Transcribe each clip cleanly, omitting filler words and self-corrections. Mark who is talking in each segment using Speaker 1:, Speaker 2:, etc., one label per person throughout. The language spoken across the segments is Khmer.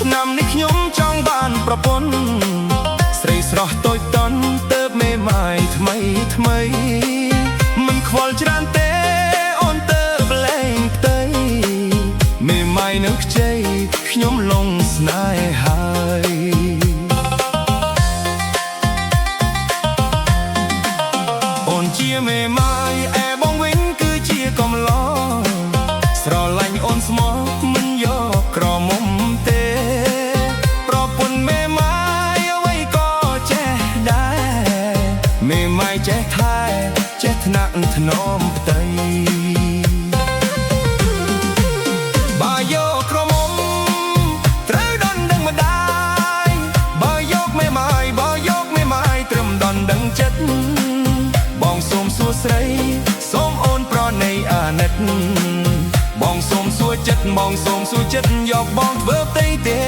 Speaker 1: ឆ្នាំនេះខ្ញុំចង់បានប្រពន្ធស្រីស្រស់តូចតន់ទៅមេម៉ាយថ្មីថ្មីមិនខ្វល់ច្រើនទេអូនទៅប្លែងផ្ទៃមេម៉ាយនៅខ្ចីខ្ញុំលងស្នេហ៍ហើយអូនជាមេម៉ាយឯបងវិញគឺជាកំឡោស្រឡាញ់អូនស្មោះមិនយកក្រមុំទេប្រពន្ធមេម៉ាយអ្វីក៏ចេះដែរមេម៉ាយចេះថែចេះថ្នាក់ថ្នមផ្ទៃបើយកក្រមុំត្រូវដនដឹងម្ដាយបើយកមេម៉ាយបើយកមេម៉ាយត្រឹមដនដឹងចិត្តបងសូមសួរស្រីសូមអូនប្រណីអាណិតបងសូមសួរចិត្តបងសូមសួរចិត្តយកបងធ្វើផ្ទៃទេ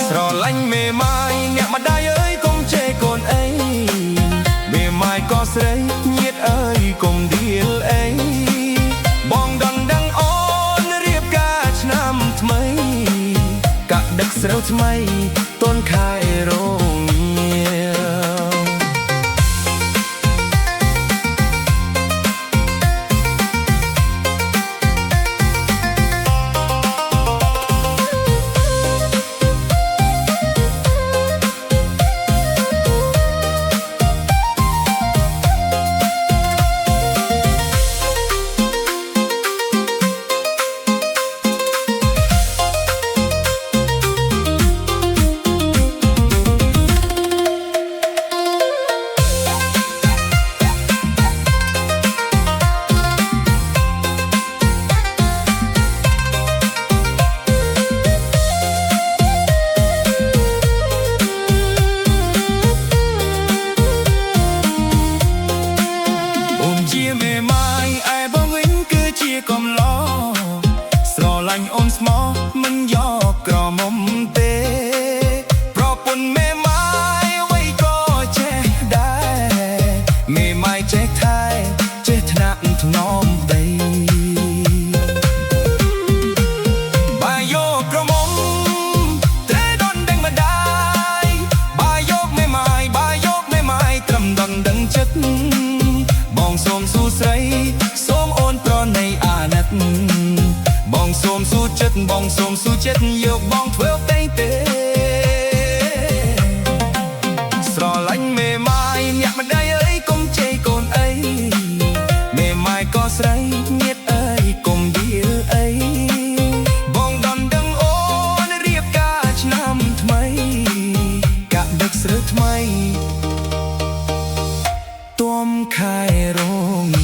Speaker 1: ស្រឡាញ់មេម៉ាយអ្នកម្ដាយអើយកុំជេរកូនអីមេម៉ាយក៏ស្រីញាតិអើយកុំដៀលអីបងដនដឹងអូនរៀបការឆ្នាំថ្មីកាក់ដឹកស្រូវថ្មីតនខែរងជាមេម៉ាយឯបងវិញគឺជាកំឡោស្រឡាញ់អូនស្មោះមិនយកក្រមុំទេប្រពន្ធមេម៉ាយអ្វីក៏ចេះដែរមេម៉ាយចេះថែចេះថ្នាក់ថ្នមដីបើយកក្រមុំត្រូវដនដឹងម្ដាយបើយកមេម៉ាយបើយកមេម៉ាយត្រឹមដនដឹងចិត្តបងសូមសួរស្រីសូមអូនប្រណីអាណិតបងសូមសួរចិត្តបងសូមសួរចិត្តយកបងធ្វើផ្ទៃទេស្រឡាញ់មេម៉ាយអ្នកម្ដាយអើយកុំជេរកូនអីមេម៉ាយក៏ស្រីញាតិអើយកុំដៀលអីបងដនដឹងអូនរៀបការឆ្នាំថ្មីកាក់ដឹកស្រូវថ្មីទុំខែរងា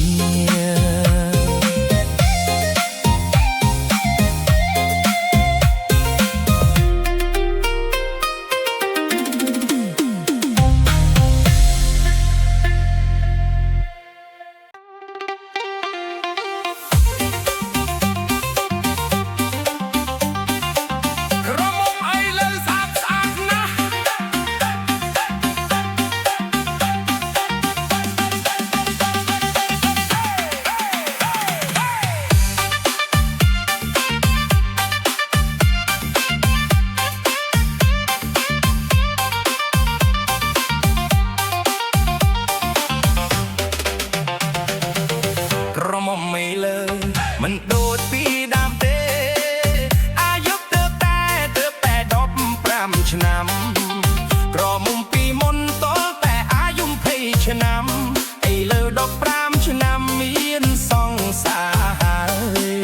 Speaker 1: ក្រមុំមិនលើមិនដូចពីដើមទេអាយុទៅតែ15ឆ្នាំក្រមុំពីមុនតតែអាយុ20ឆ្នាំឥឡូវ15ឆ្នាំមានសង្សារហើយ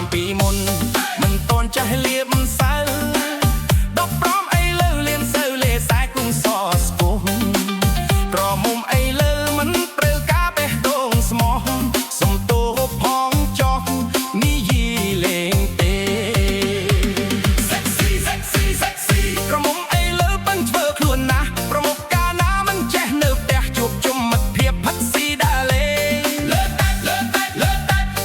Speaker 1: 15ពីមុនមិនតន់ចាស់លៀបសៅ15ឥឡូវលៀនសៅលេខ្សែគុំសស្គមក្រមុំឥឡូវមិនត្រូវការបេះដូងស្មោះសំទោផងចោះនិយាយលេងទេ Sexy sexy sexy ក្រមុំឥឡូវបានធ្វើខ្លួនណាស់ប្រមុខកាលណាមិនចេះនៅផ្ទះជួបជុំមិត្តភាពផាត់ស៊ីដើរលេងលើតែ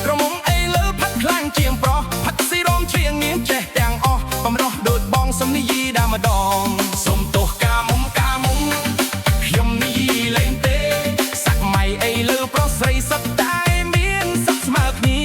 Speaker 1: ក្រមុំឥឡូវផាត់ខ្លាំងជាងប្រុសផាត់ស៊ីរោមច្រៀងមានចេះទាំងអស់បំរោះដូចបងសំនិយាយដើរម្ដងសុំទោសកាមុំខ្ញុំនិយាយលេងទេសម័យឥឡូវប្រុសស្រីសុទ្ធតែមានសិទ្ធស្មើគ្នា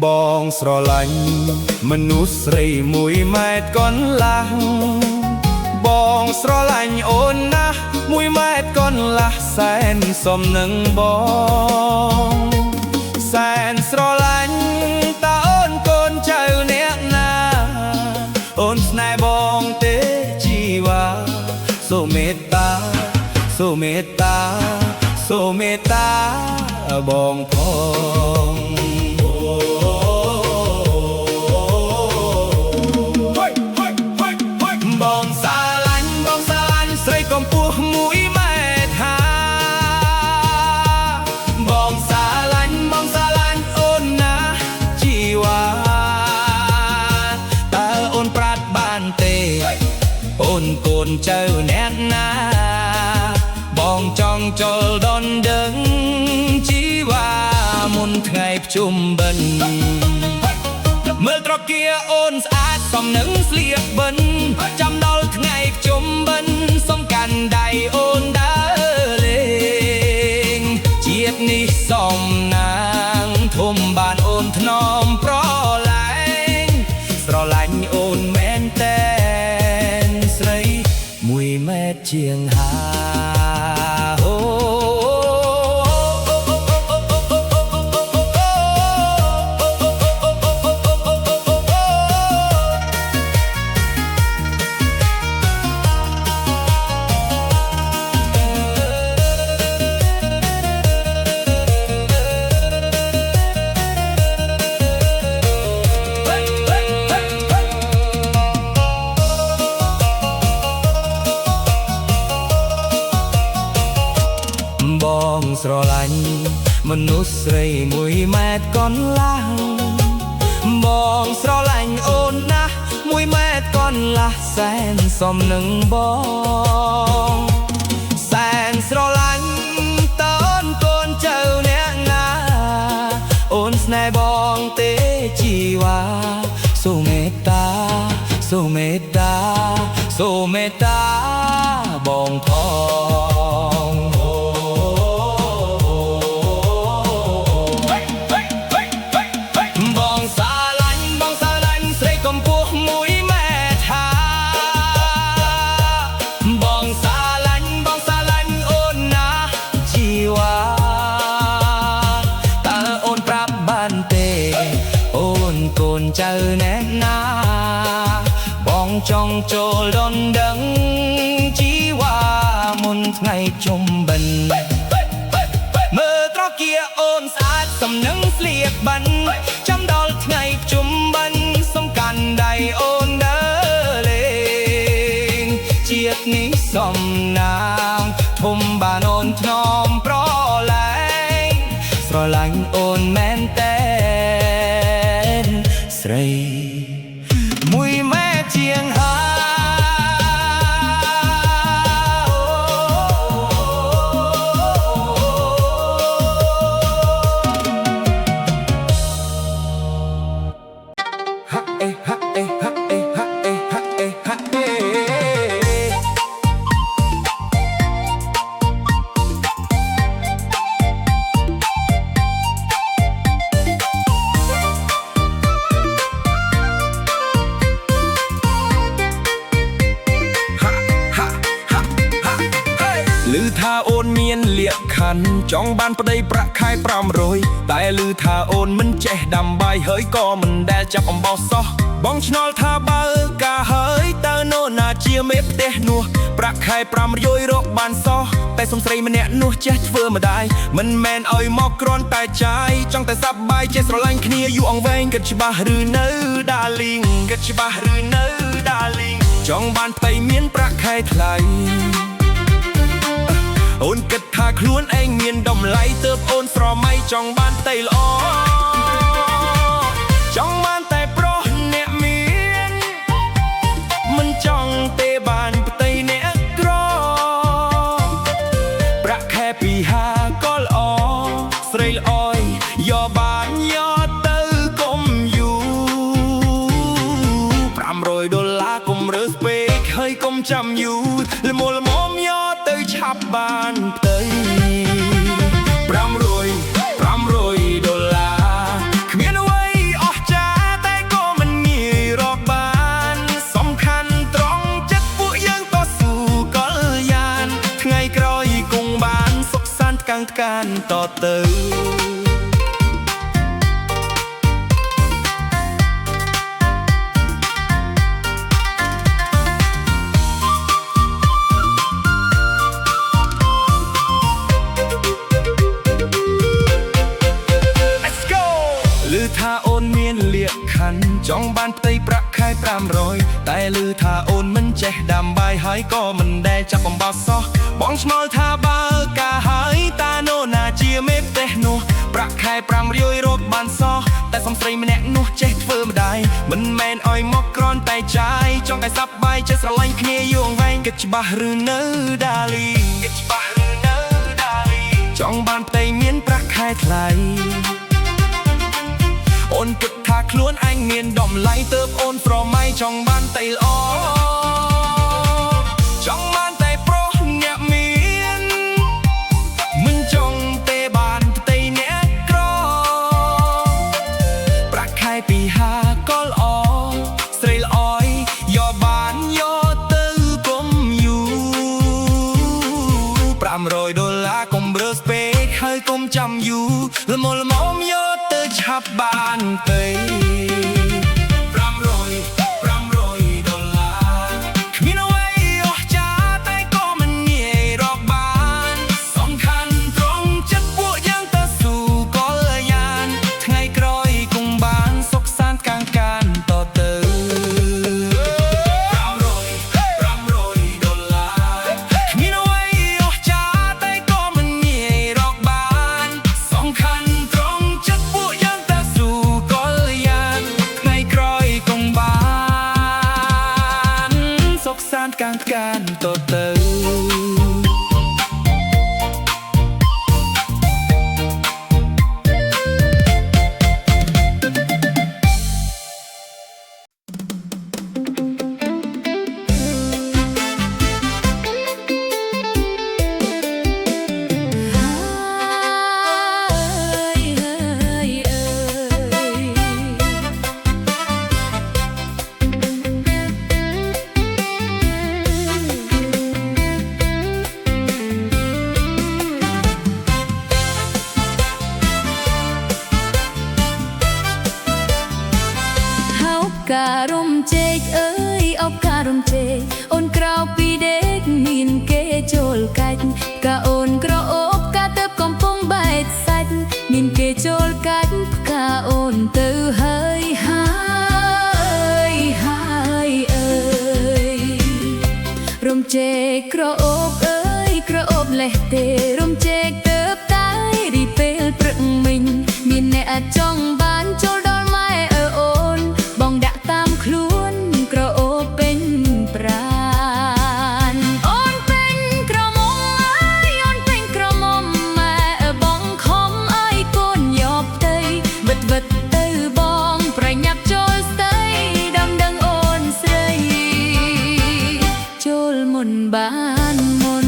Speaker 1: បងស្រឡាញ់មនុស្សស្រី1 ម៉ែត្រកន្លះបងស្រឡាញ់អូនណាស់1 ម៉ែត្រកន្លះសែនសមនឹងបងសែនស្រឡាញ់តើអូនកូនចៅអ្នកណាអូនស្នេហ៍បងទេជីវ៉ាសូមមេត្តាសូមមេត្តាសូមមេត្តាបងផងបងសាឡាញ់ស្រីកំពស់1 ម៉ែត្រហាបងសាឡាញ់អូនណាជីវ៉ាតើអូនប្រាត់បានទេអូនកូនចៅអ្នកណាបងចង់ចូលដនដឹងជីវ៉ាមុនថ្ងៃភ្ជុំបិណ្ឌមើលត្រគាអូនស្អាតសមនឹងស្លៀកបិណ្ឌចាំដល់ថ្ងៃភ្ជុំបិណ្ឌសំកាន់ដៃអូនដើរលេងជាតិនេះសំណាងធំបានអូនថ្នមប្រឡែងស្រឡាញ់អូនមែនតែនស្រី1 ម៉ែត្រជាងហាបងស្រឡាញ់មនុស្សស្រី1 ម៉ែត្រកន្លះបងស្រឡាញ់អូនណាស់1 ម៉ែត្រកន្លះសែនសមនឹងបងសែនស្រឡាញ់តើអូនកូនចៅអ្នកណាអូនស្នេហ៍បងទេជីវ៉ាសូមមេត្តាសូមមេត្តាសូមមេត្តាបងផងចៅแน่ណាបងចង់ចូលដនដឹងជីវ៉ាមុនថ្ងៃជុំបិណ្ឌមើលត្រគាអូនស្អាតសំនឹងស្លៀកបិណ្ឌចាំដល់ថ្ងៃជុំបិណ្ឌសំកាន់ដៃអូនដើរលេងជាតិនេះសំណាងធំបានអូនថ្នមប្រឡែងស្រឡាញ់អូនមែនតែស្រី1 ម៉ែត្រជាងហាឮថាអូនមានលក្ខខណ្ឌចង់បានប្តីប្រាក់ខែ500តែឮថាអូនមិនចេះដាំបាយហើយក៏មិនដែលចាប់អំបោសសោះបងឆ្ងល់ថាបើកាហើយតើនរណាជាមេផ្ទះនោះប្រាក់ខែ500រកបានសោះតែសំស្រីម្នាក់នោះចេះធ្វើម្ដាយមិនមែនឲ្យមកគ្រាន់តែចាយចង់តែសប្បាយចេះស្រឡាញ់គ្នាយូរអង្វែងគិតច្បាស់ឬនៅ darling គិតច្បាស់ឬនៅ darling ចង់បានផ្ទៃមានប្រាក់ខែថ្លៃអូនគិតថាខ្លួនឯងមានតម្លៃទើបអូនស្រមៃចង់បានផ្ទៃល្អចង់បានតែប្រុសអ្នកមានមិនចង់ទេបានផ្ទៃអ្នកក្រប្រាក់ខែ250ក៏ល្អស្រីល្អយយកបានយកទៅកុំយូ$500កុំរើសពេកហើយកុំចាំយូរល្មមយកទៅឆាប់បានផ្ទៃ$500គ្មានអ្វី ទៅ ឮថាអូនមានលាកខណ្ឌចង់បានផ្ទៃប្រាក់ខែ500តែឮថាអូនមិនចេះដាំបាយហើយក៏មិនដែលចាប់អំបោសសោះបងឆ្ងល់ថាបើកាហើយតាណូណាជាមេផ្ទះនោះប្រាក់ខែ500រកបានសោះតែសំស្រីម្នាក់នោះចេះធ្វើម្ដាយមិនមែនឲ្យមកក្រន់តែចាយចង់តែសប្បាយចេះស្រឡាញ់គ្នាយូរវែងគិតច្បាស់ឬនៅដាលីគិតច្បាស់ឬនៅដាលីចង់បានផ្ទៃមានប្រាក់ខែថ្លៃអូនគិតថាខ្លួនឯងមានតម្លៃទើបអូនប្រម៉ៃចង់បានតែល្អចង់បានតែប្រុសអ្នកមានមិនចង់ទេបានផ្ទៃអ្នកក្រប្រាក់ខែ250ក៏ល្អស្រីល្អយយកបានយកទៅកុំយូ$500កុំរើសពេកហើយកុំចាំយូរល្មមយកទៅឆាប់បានទៅ$500គ្មានអ្វីអស្ចារ្យតែក៏មិនងាយរកបានសំខាន់ត្រង់ចិត្តពួកយើងទៅស៊ូក៏លយ៉ានថ្ងៃក្រោយគង់បានសុខសាន្តកាងកានតទៅ$500គ្មានអ្វីអស្ចារ្យតែក៏មិនងាយរកបានសំខាន់ត្រង់ចិត្តពួកយើងទៅស៊ូក៏លយ៉ានថ្ងៃក្រោយគង់បានសុខសាន្តកាងកានតទៅ
Speaker 2: ការុំជែកអើយអបការុំជែកអូនក្រៅពីដេកមានគេចូលកាច់កាអូនក្រអូបកាទៅកំពុងបែកសាច់មានគេចូលកាច់ផ្កាអូនទៅហើយហើយហើយអើយរំជែកក្រអូបអើយក្រអូបលេះទេរំជែកទៅតែរីពេលព្រឹកមិញមានអ្នកអាចចង់បានចូលដល់ម៉ែអូនបងដាក់តាមខ្លួនក្រអូបពេញប្រានអូនពេញក្រមុំអើយអូនពេញក្រមុំម៉ែបងខំអើយកូនយកផ្ទៃវិតវិតទៅបងប្រញាប់ចូលស្ទៃដំដឹងអូនស្រីចូលមុនបានមុន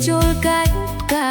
Speaker 2: ចូលកាច់កា